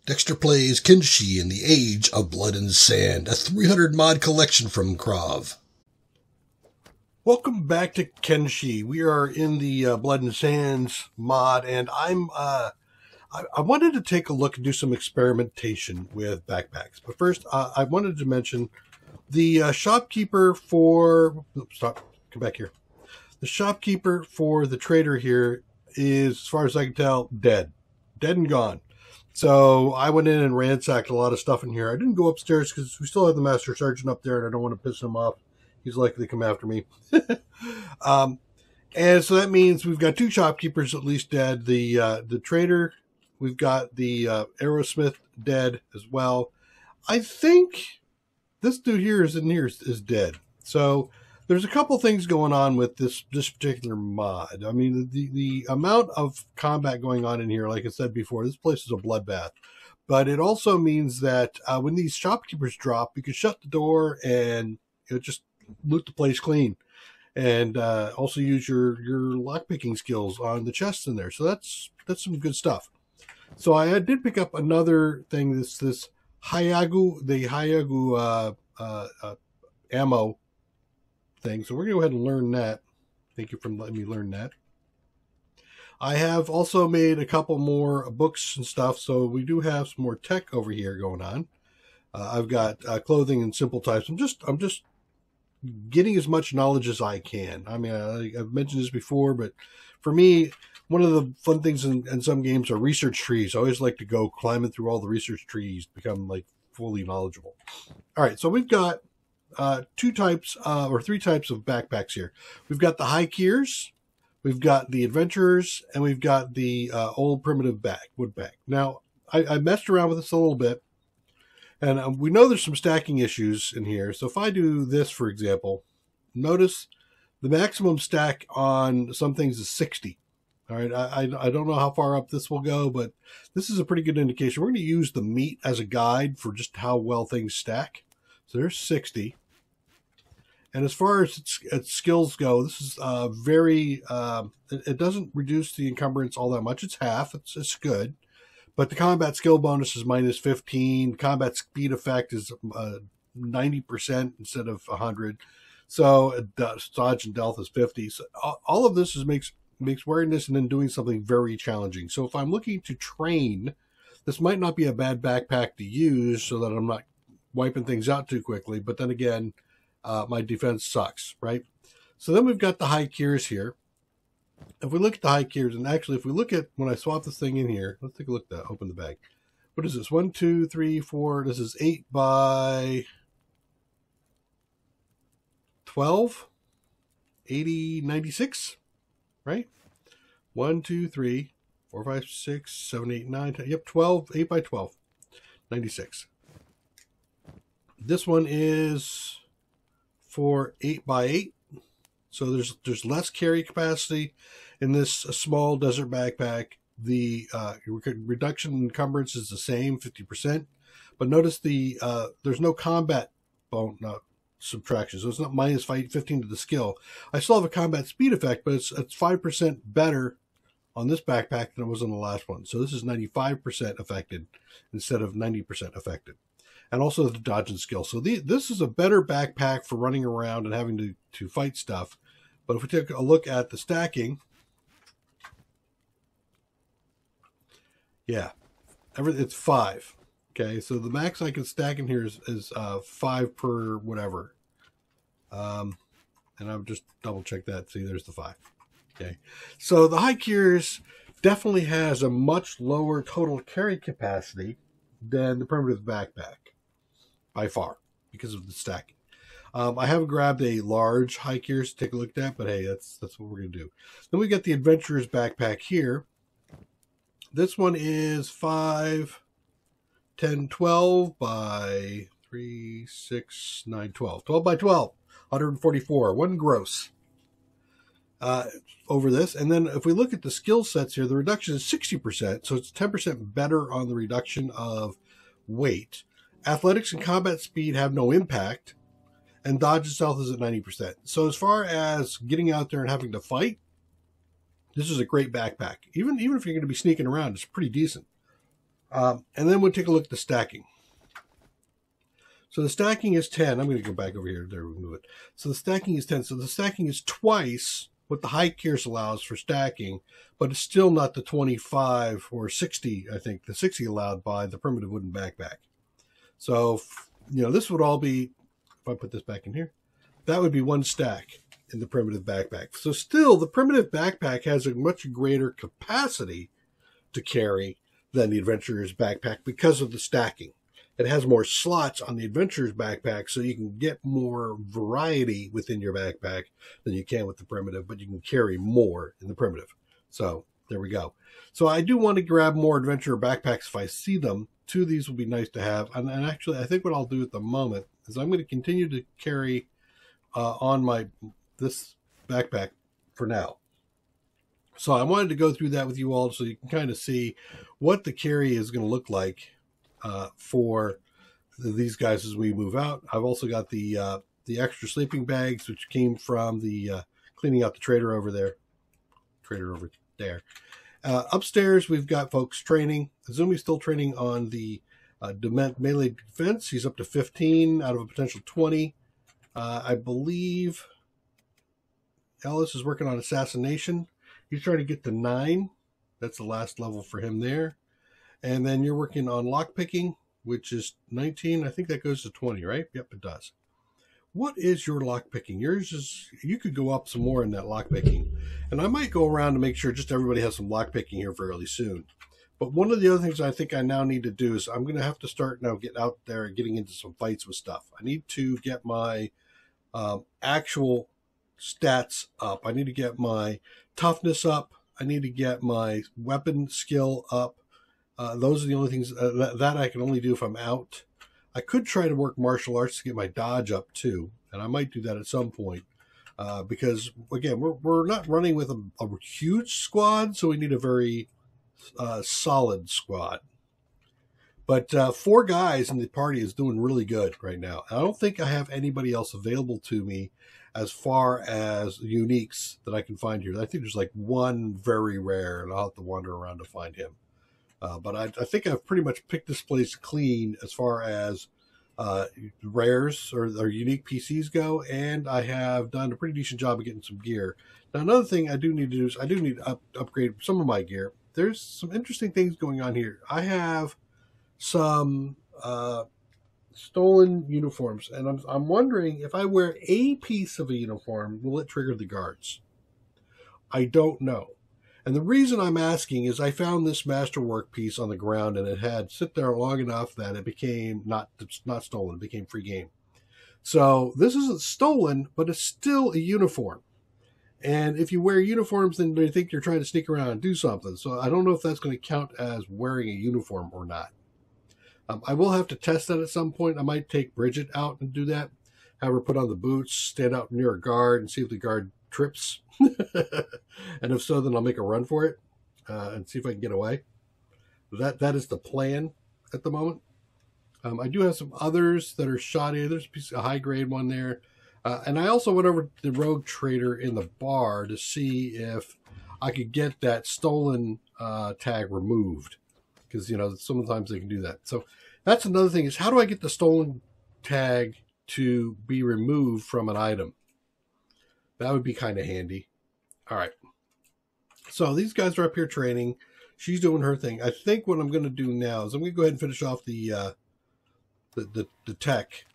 Dextor plays Kenshi in the Age of Blood and Sand, a 300 mod collection from Krav. Welcome back to Kenshi. We are in the Blood and Sands mod, and I wanted to take a look and do some experimentation with backpacks. But first, I wanted to mention the shopkeeper for... Oops, stop. Come back here. The shopkeeper for the trader here is, as far as I can tell, dead. Dead and gone. So I went in and ransacked a lot of stuff in here. I didn't go upstairs because we still have the Master Sergeant up there, and I don't want to piss him off. He's likely to come after me. And so that means we've got two shopkeepers at least dead. The trader, we've got the Aerosmith dead as well. I think this dude here is dead. So there's a couple things going on with this particular mod. I mean, the amount of combat going on in here, like I said before, this place is a bloodbath. But it also means that when these shopkeepers drop, you can shut the door and just loot the place clean. And also use your lockpicking skills on the chests in there. So that's some good stuff. So I did pick up another thing, this Hayagu, the Hayagu ammo thing. So we're going to go ahead and learn that. Thank you for letting me learn that. I have also made a couple more books and stuff. So we do have some more tech over here going on. I've got clothing and simple types. I'm just getting as much knowledge as I can. I mean, I've mentioned this before, but for me, one of the fun things in some games are research trees. I always like to go climbing through all the research trees to become like fully knowledgeable. All right, so we've got three types of backpacks here. We've got the hikers, we've got the adventurers, and we've got the old primitive wood bag. Now, I messed around with this a little bit, and we know there's some stacking issues in here. So if I do this, for example, notice the maximum stack on some things is 60. All right, I don't know how far up this will go, but this is a pretty good indication. We're going to use the meat as a guide for just how well things stack. So there's 60. And as far as its skills go, this is it doesn't reduce the encumbrance all that much. It's half. It's good. But the combat skill bonus is minus 15. Combat speed effect is 90% instead of 100. So dodge and stealth is 50. So all of this makes wearing this and then doing something very challenging. So if I'm looking to train, this might not be a bad backpack to use so that I'm not wiping things out too quickly. But then again, my defense sucks, right? So then we've got the hikers here. If we look at the hikers, and actually if we look at when I swap this thing in here, let's take a look at that, open the bag. What is this? 1, 2, 3, 4. This is 8 by 12, 80, 96, right? 1, 2, 3, 4, 5, 6, 7, 8, 9, 10. Yep, 12, 8 by 12, 96. This one is for 8 by 8. So there's less carry capacity in this small desert backpack. The reduction in encumbrance is the same, 50%. But notice there's no combat subtraction. So it's not minus 15 to the skill. I still have a combat speed effect, but it's 5% better on this backpack than it was on the last one. So this is 95% affected instead of 90% affected. And also the dodge and skill. So this is a better backpack for running around and having to fight stuff. But if we take a look at the stacking, yeah, it's 5. Okay, so the max I can stack in here is 5 per whatever. And I'll just double check that. See, there's the 5. Okay, so the hikers definitely has a much lower total carry capacity than the primitive backpack by far because of the stacking. I haven't grabbed a large hikers to take a look at that, but hey, that's what we're going to do. Then we got the adventurer's backpack here. This one is 5, 10, 12 by 3, 6, 9, 12. 12 by 12, 144. One gross over this. And then if we look at the skill sets here, the reduction is 60%. So it's 10% better on the reduction of weight. Athletics and combat speed have no impact. And dodge itself is at 90%. So as far as getting out there and having to fight, this is a great backpack. Even if you're going to be sneaking around, it's pretty decent. And then we'll take a look at the stacking. So the stacking is 10. I'm going to go back over here. There, remove it. So the stacking is 10. So the stacking is twice what the high gears allows for stacking, but it's still not the 25 or 60, I think, the 60 allowed by the primitive wooden backpack. So, you know, this would all be, if I put this back in here, that would be one stack in the primitive backpack. So still, the primitive backpack has a much greater capacity to carry than the adventurer's backpack because of the stacking. It has more slots on the adventurer's backpack, so you can get more variety within your backpack than you can with the primitive, but you can carry more in the primitive. So there we go. So I do want to grab more adventurer backpacks if I see them. 2 of these will be nice to have. And actually, I think what I'll do at the moment is I'm going to continue to carry on this backpack for now. So I wanted to go through that with you all so you can kind of see what the carry is going to look like for these guys as we move out. I've also got the extra sleeping bags, which came from the cleaning out the trader over there. Upstairs, we've got folks training. Azumi's still training on the melee defense. He's up to 15 out of a potential 20. I believe Ellis is working on assassination. He's trying to get to 9. That's the last level for him there. And then you're working on lockpicking, which is 19. I think that goes to 20, right? Yep, it does. What is your lockpicking? Yours is, you could go up some more in that lockpicking. And I might go around to make sure just everybody has some lockpicking here fairly soon. But one of the other things I think I now need to do is I'm going to have to start now get out there and getting into some fights with stuff. I need to get my actual stats up. I need to get my toughness up. I need to get my weapon skill up. Those are the only things that I can only do if I'm out. I could try to work martial arts to get my dodge up too, and I might do that at some point because again, we're not running with a huge squad, so we need a very solid squad. But 4 guys in the party is doing really good right now. I don't think I have anybody else available to me as far as uniques that I can find here. I think there's like one very rare, and I'll have to wander around to find him. But I think I've pretty much picked this place clean as far as rares or unique PCs go, and I have done a pretty decent job of getting some gear. Now, another thing I do need to do is I do need to upgrade some of my gear. There's some interesting things going on here. I have some stolen uniforms, and I'm wondering if I wear a piece of a uniform, will it trigger the guards? I don't know. And the reason I'm asking is I found this masterwork piece on the ground, and it had sit there long enough that it became not stolen. It became free game. So this isn't stolen, but it's still a uniform. And if you wear uniforms, then they think you're trying to sneak around and do something. So I don't know if that's going to count as wearing a uniform or not. I will have to test that at some point. I might take Bridget out and do that. Have her put on the boots, stand out near a guard, and see if the guard trips. And if so, then I'll make a run for it and see if I can get away. That is the plan at the moment. I do have some others that are shoddy. There's a high grade one there. And I also went over to the rogue trader in the bar to see if I could get that stolen tag removed. Because, you know, sometimes they can do that. So that's another thing is how do I get the stolen tag to be removed from an item? That would be kind of handy. All right. So these guys are up here training. She's doing her thing. I think what I'm going to do now is I'm going to go ahead and finish off the tech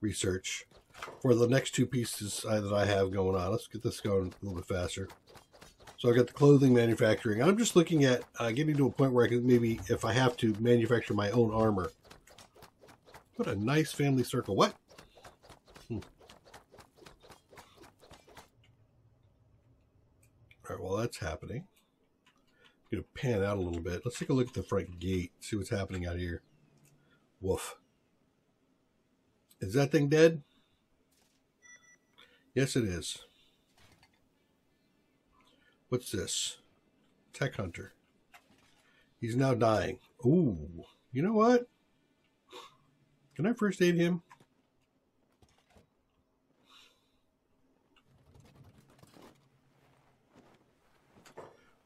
research for the next 2 pieces that I have going on. Let's get this going a little bit faster. So I got the clothing manufacturing. I'm just looking at getting to a point where I can maybe, if I have to, manufacture my own armor. What a nice family circle. What? All right, well, that's happening. I'm going to pan out a little bit. Let's take a look at the front gate, see what's happening out here. Woof. Is that thing dead? Yes, it is. What's this? Tech Hunter. He's now dying. Ooh, you know what? Can I first aid him?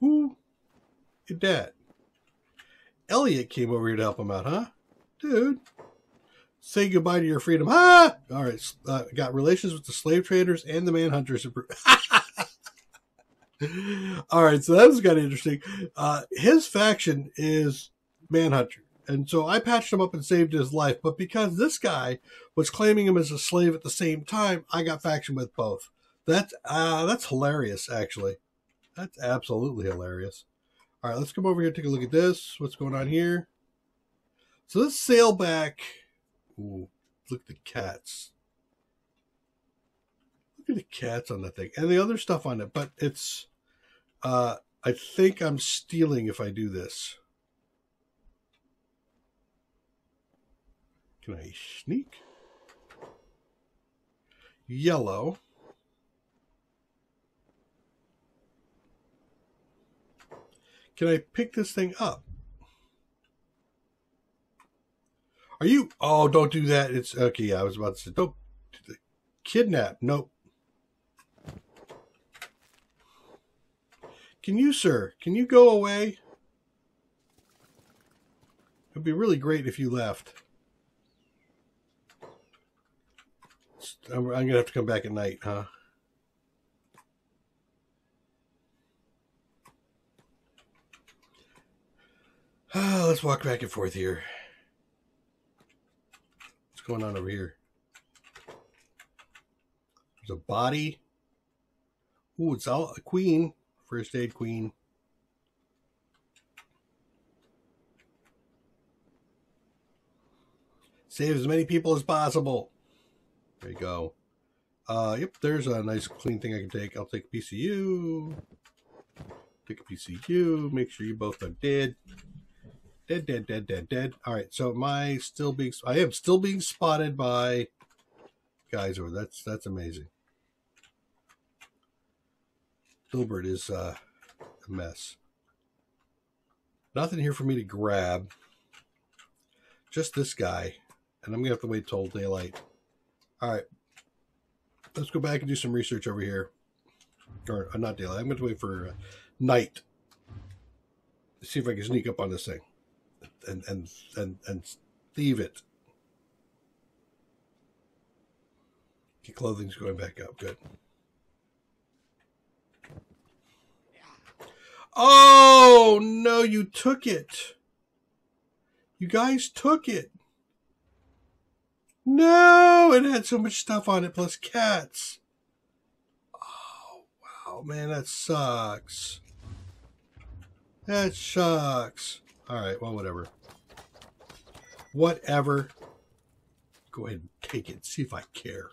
Who did that? Elliot came over here to help him out, huh? Dude. Say goodbye to your freedom. Ah! All right. Got relations with the slave traders and the manhunters. All right. So that was kind of interesting. His faction is manhunter. And so I patched him up and saved his life. But because this guy was claiming him as a slave at the same time, I got faction with both. That's hilarious, actually. That's absolutely hilarious. All right, let's come over here and take a look at this. What's going on here? So let's sail back. Ooh, look at the cats. Look at the cats on that thing. And the other stuff on it. But it's, I think I'm stealing if I do this. Can I sneak? Yellow. Can I pick this thing up? Are you? Oh, don't do that. It's okay. Yeah, I was about to say, don't kidnap. Nope. Can you, sir? Can you go away? It'd be really great if you left. I'm gonna have to come back at night, huh? Let's walk back and forth here. What's going on over here? There's a body. Ooh, it's all a queen. First aid queen. Save as many people as possible. There you go. Yep, there's a nice clean thing I can take. I'll take a piece of you. Take a piece of you. Make sure you both are dead. Dead. All right, so I am still being spotted by guys over. That's amazing. Dilbert is a mess. Nothing here for me to grab. Just this guy, and I'm gonna have to wait till daylight. All right, let's go back and do some research over here. Or not daylight. I'm going to wait for night. See if I can sneak up on this thing. And thieve it. Okay, clothing's going back up. Good. Oh no! You took it. You guys took it. No! It had so much stuff on it, plus cats. Oh wow, man, that sucks. That sucks. All right, well, whatever. Whatever. Go ahead and take it. See if I care.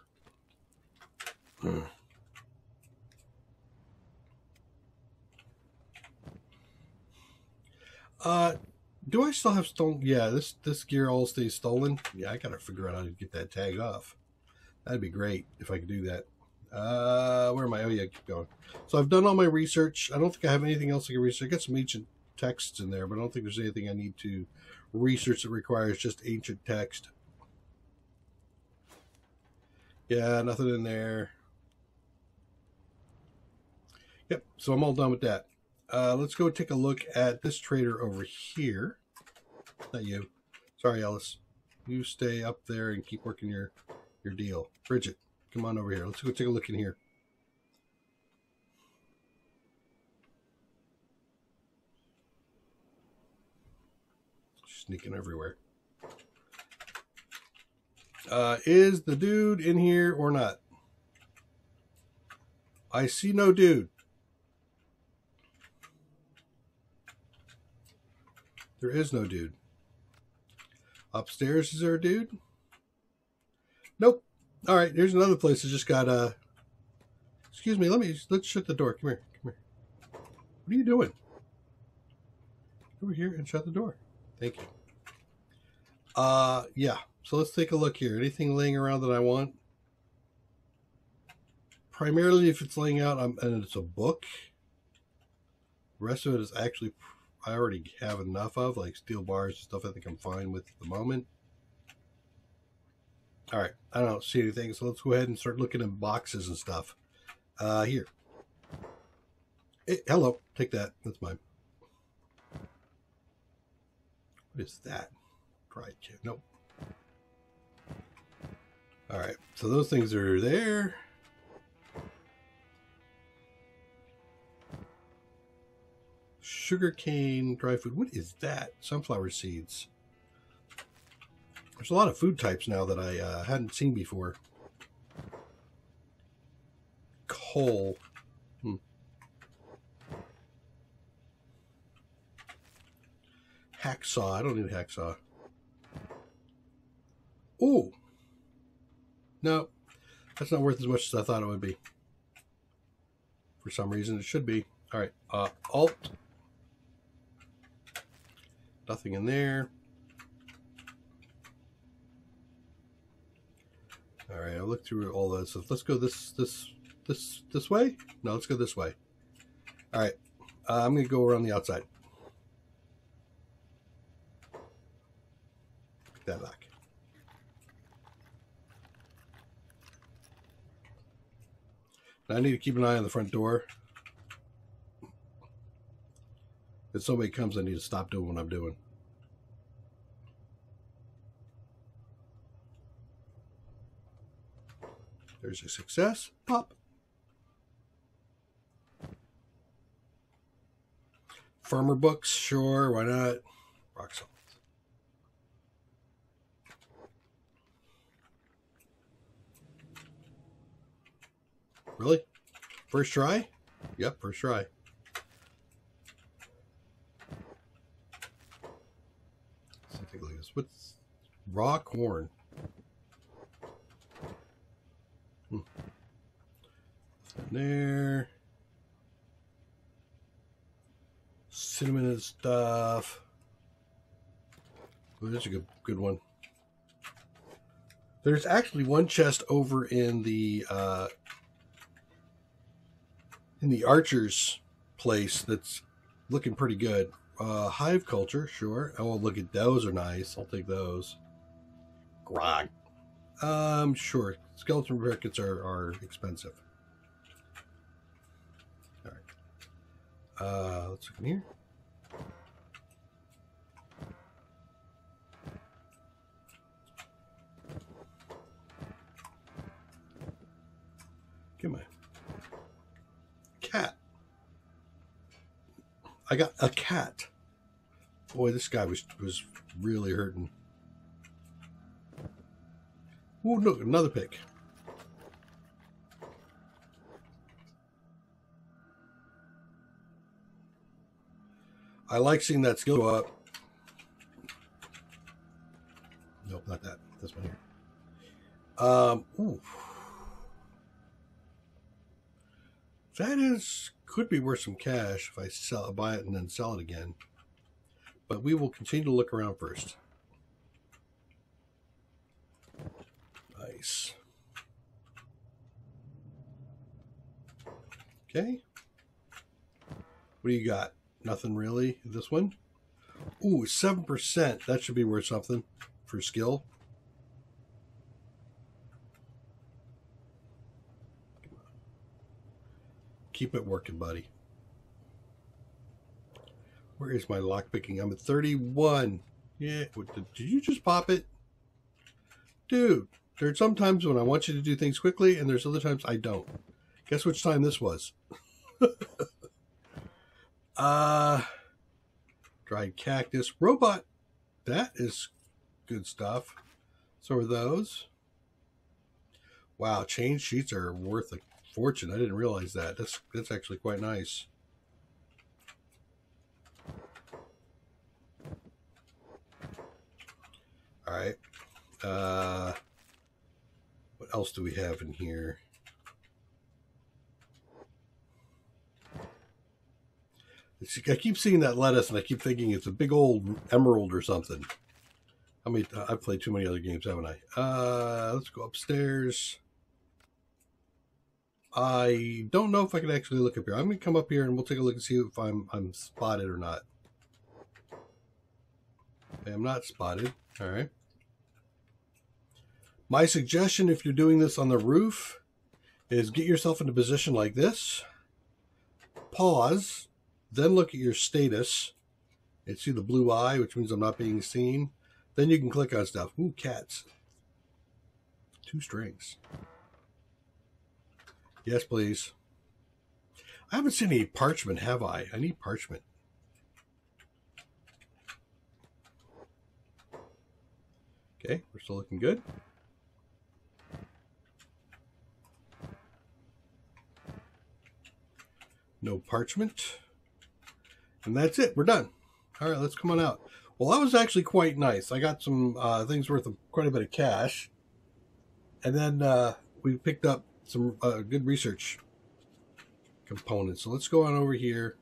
Do I still have stolen? Yeah, this gear all stays stolen. Yeah, I gotta figure out how to get that tag off. That'd be great if I could do that. Where am I? Oh yeah, keep going. So I've done all my research. I don't think I have anything else I can research. I got some ancient texts in there, but I don't think there's anything I need to research that requires just ancient text. Yeah, nothing in there. Yep, so I'm all done with that. Let's go take a look at this trader over here. Not you. Sorry, Ellis. You stay up there and keep working your deal. Bridget, come on over here. Let's go take a look in here. Sneaking everywhere. Is the dude in here or not? I see no dude. There is no dude. Upstairs, is there a dude? Nope. All right, here's another place that just got excuse me, let's shut the door. Come here. What are you doing? Over here and shut the door. Thank you. Yeah. So let's take a look here. Anything laying around that I want? Primarily if it's laying out and it's a book. The rest of it is actually I already have enough of, like steel bars and stuff I think I'm fine with at the moment. All right, I don't see anything, so let's go ahead and start looking in boxes and stuff. Here. Hey, hello, take that. That's mine. What is that? Dried kid. Nope. All right. So those things are there. Sugarcane, dry food. What is that? Sunflower seeds. There's a lot of food types now that I hadn't seen before. Coal. Hacksaw. I don't need a hacksaw. Oh! No. That's not worth as much as I thought it would be. For some reason, it should be. Alright. Alt. Nothing in there. Alright, I'll look through all this. So let's go this way? No, let's go this way. Alright. I'm going to go around the outside. That lock. Now I need to keep an eye on the front door. If somebody comes, I need to stop doing what I'm doing. There's a success. Pop. Farmer books, sure, why not? Rock salt. Really? First try? Yep, first try. Something like this. What's raw corn? There. Cinnamon and stuff. Oh, that's a good one. There's actually one chest over in the archer's place that's looking pretty good. Hive culture, sure. Oh, look at those are nice. I'll take those. Grog. Sure. Skeleton crickets are expensive. All right. Let's look in here. Get my cat. I got a cat. Boy, this guy was really hurting. Oh, look, another pick. I like seeing that skill go up. Nope, not that. This one here. Ooh. That could be worth some cash if I buy it and then sell it again. But we will continue to look around first. Nice. Okay. What do you got? Nothing really. This one? Ooh, 7%. That should be worth something for skill. Keep it working, buddy. Where is my lock picking? I'm at 31. Yeah. Did you just pop it? Dude, there's some times when I want you to do things quickly, and there's other times I don't. Guess which time this was? Dried cactus. Robot. That is good stuff. So are those. Wow, chain sheets are worth a fortune. I didn't realize that. That's actually quite nice. All right. What else do we have in here? I keep seeing that lettuce, and I keep thinking it's a big old emerald or something. I've played too many other games, haven't I? Let's go upstairs. I don't know if I can actually look up here. I'm going to come up here, and we'll take a look and see if I'm spotted or not. Okay, I'm not spotted. All right. My suggestion, if you're doing this on the roof, is get yourself in a position like this. Pause. Then look at your status. and see the blue eye, which means I'm not being seen. Then you can click on stuff. Ooh, cats. 2 strings. Yes, please. I haven't seen any parchment, have I? I need parchment. Okay, we're still looking good. No parchment. And that's it. We're done. All right, let's come on out. Well, that was actually quite nice. I got some things worth of quite a bit of cash. And then we picked up some good research components. So let's go on over here.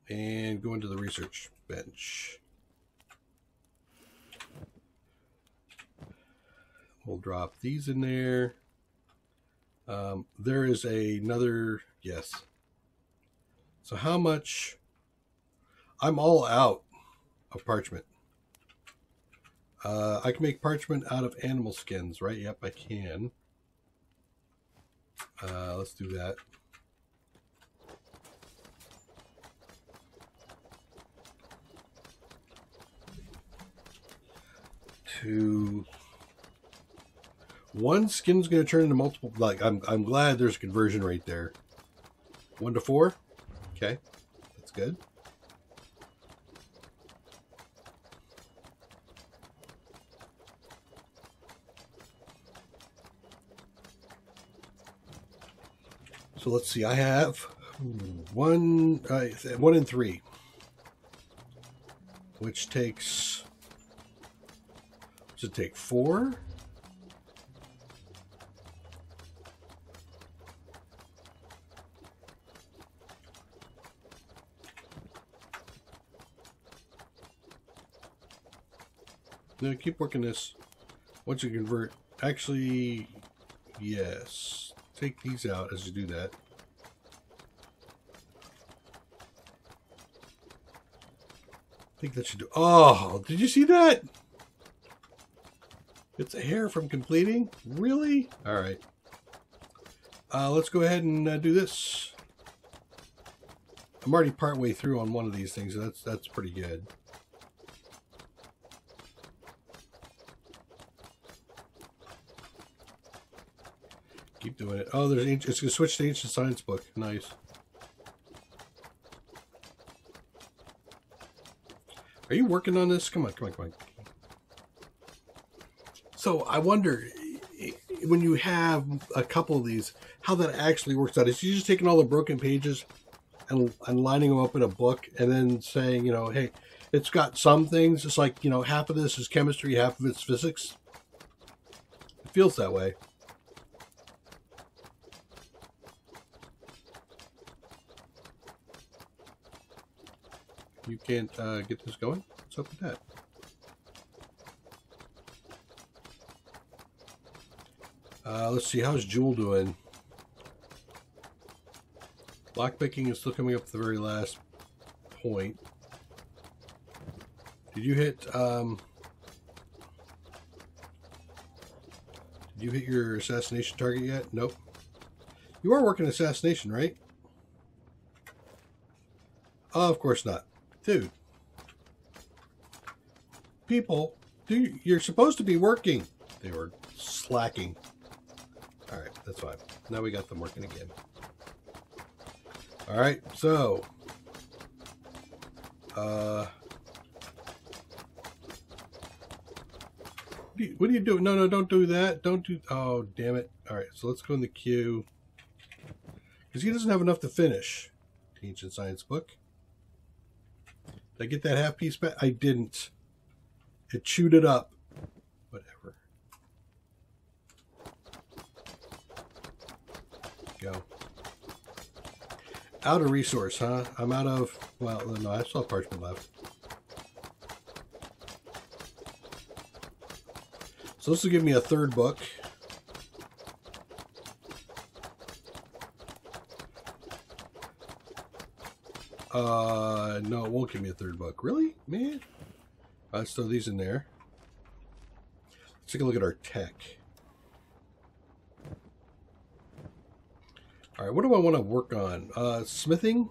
And go into the research bench. We'll drop these in there. There is another, yes. So how much? I'm all out of parchment. I can make parchment out of animal skins, right? Yep, I can. Let's do that. One skin's going to turn into multiple. Like I'm glad there's a conversion rate there. 1 to 4. Okay, that's good. So let's see. I have 1 and 3, which takes. Does it take 4? No, keep working this. Once you convert, actually, yes. Take these out as you do that. I think that should do. Oh, did you see that? It's a hair from completing? Really? All right. Let's go ahead and do this. I'm already partway through on one of these things, so that's pretty good. Keep doing it. Oh, it's going to switch to Ancient Science book. Nice. Are you working on this? Come on, come on, come on. So I wonder, when you have a couple of these, how that actually works out. Is you just taking all the broken pages and lining them up in a book and then saying, you know, hey, it's got some things. It's like, you know, half of this is chemistry, half of it's physics. It feels that way. You can't get this going? What's up with that? Let's see, how's Jewel doing? Lockpicking is still coming up at the very last point. Did you hit your assassination target yet? Nope. You are working assassination, right? Oh, of course not. Dude. People, you're supposed to be working. They were slacking. Alright, that's fine. Now we got them working again. Alright, so what are you doing? No, don't do that. Don't do. Oh, damn it. Alright, so let's go in the queue. Because he doesn't have enough to finish. Ancient Science book. Did I get that half piece back? I didn't. It chewed it up. Whatever. Go. Out of resource, huh? I'm out of, well, no, I still have parchment left. So this will give me a third book. No, it won't give me a third book. Really? Man? Let's throw these in there. Let's take a look at our tech. All right, what do I want to work on? Smithing?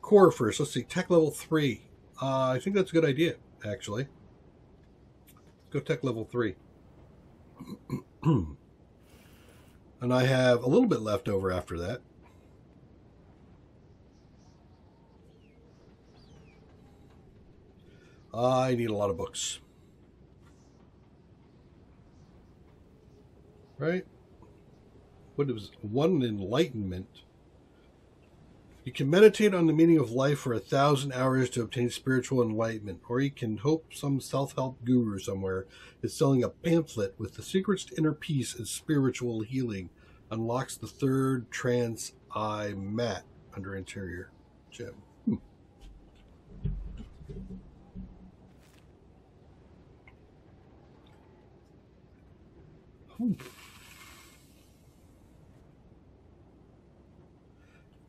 Core first. Let's see, tech level 3. I think that's a good idea, actually. Let's go tech level 3. And I have a little bit left over after that. I need a lot of books. Right? What is one enlightenment? You can meditate on the meaning of life for 1,000 hours to obtain spiritual enlightenment, or you can hope some self-help guru somewhere is selling a pamphlet with the secrets to inner peace and spiritual healing. Unlocks the third trance eye mat under interior gem.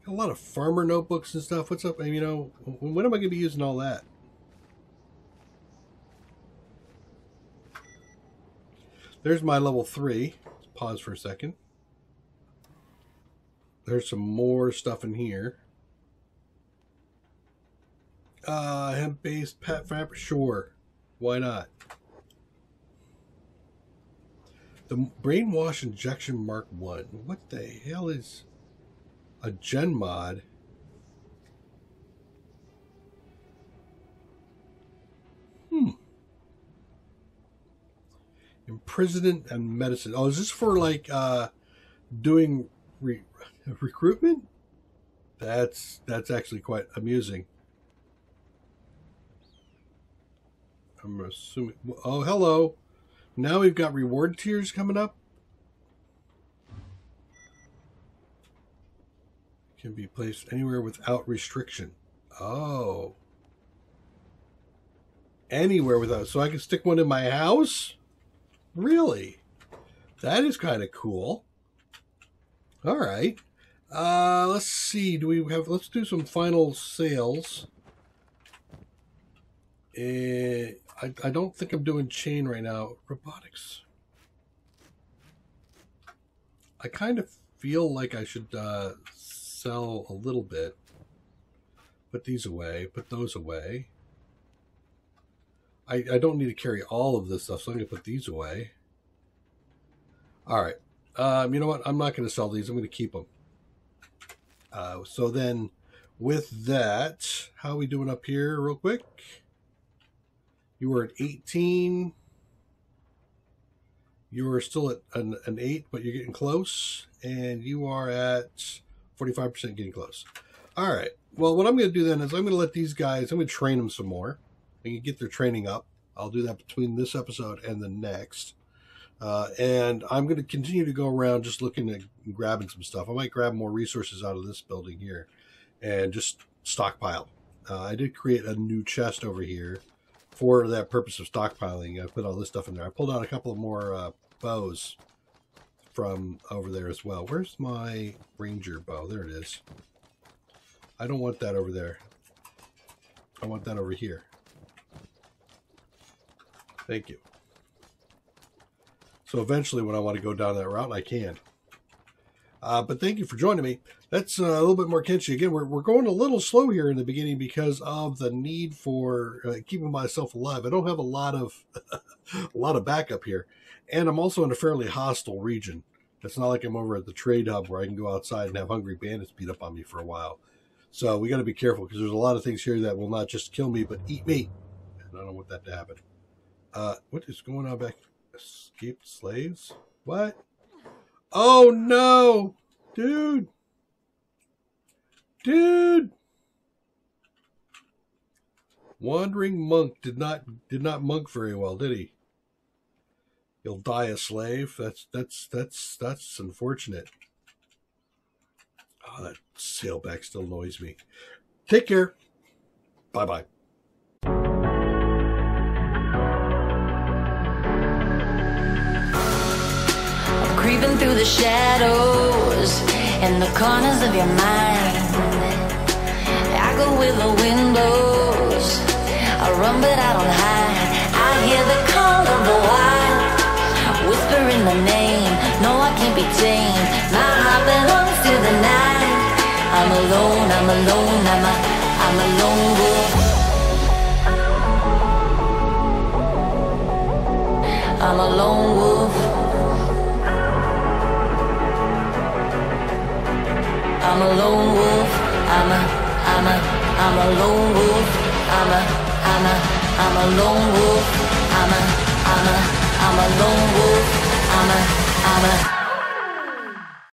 A lot of farmer notebooks and stuff. What's up? You know, when am I going to be using all that? There's my level 3. Let's pause for a second. There's some more stuff in here. Hemp-based pet fabric. Sure. Why not? The Brainwash Injection Mark 1. What the hell is a gen mod? Imprisonment and medicine. Oh, is this for like doing recruitment? That's actually quite amusing. I'm assuming. Oh, hello. Now we've got reward tiers coming up. Can be placed anywhere without restriction. Oh. Anywhere without. So I can stick one in my house? Really? That is kind of cool. All right. Let's see. Do we have? Let's do some final sales. I don't think I'm doing chain right now. Robotics. I kind of feel like I should sell a little bit. Put these away. Put those away. I don't need to carry all of this stuff, so I'm going to put these away. All right. You know what? I'm not going to sell these. I'm going to keep them. So then, with that, how are we doing up here real quick? You were at 18. You are still at an 8, but you're getting close. And you are at 45% getting close. All right. Well, what I'm going to do then is I'm going to let these guys, I'm going to train them some more. They can get their training up. I'll do that between this episode and the next. And I'm going to continue to go around just looking at grabbing some stuff. I might grab more resources out of this building here and just stockpile. I did create a new chest over here for that purpose of stockpiling. I put all this stuff in there. I pulled out a couple of more bows from over there as well. Where's my ranger bow? There it is. I don't want that over there. I want that over here. Thank you. So eventually when I want to go down that route, I can. But thank you for joining me. That's a little bit more Kenshi. Again, we're going a little slow here in the beginning because of the need for keeping myself alive. I don't have a lot of a lot of backup here. And I'm also in a fairly hostile region. It's not like I'm over at the trade hub where I can go outside and have hungry bandits beat up on me for a while. So we got to be careful because there's a lot of things here that will not just kill me, but eat me. And I don't want that to happen. What is going on back? Escaped slaves? What? Oh no! Dude! Dude! Wandering monk did not monk very well, did he? He'll die a slave. That's unfortunate. Oh, that sailback still annoys me. Take care. Bye-bye. Creeping through the shadows and the corners of your mind. I go where the wind blows. I run but I don't hide. I hear the call of the wild, whispering the name. No, I can't be tamed. My heart belongs to I'm alone, I'm a lone wolf. I'm a lone wolf. I'm a lone wolf. I'm a lone wolf. I'm a lone wolf. I'm a lone wolf. I'm a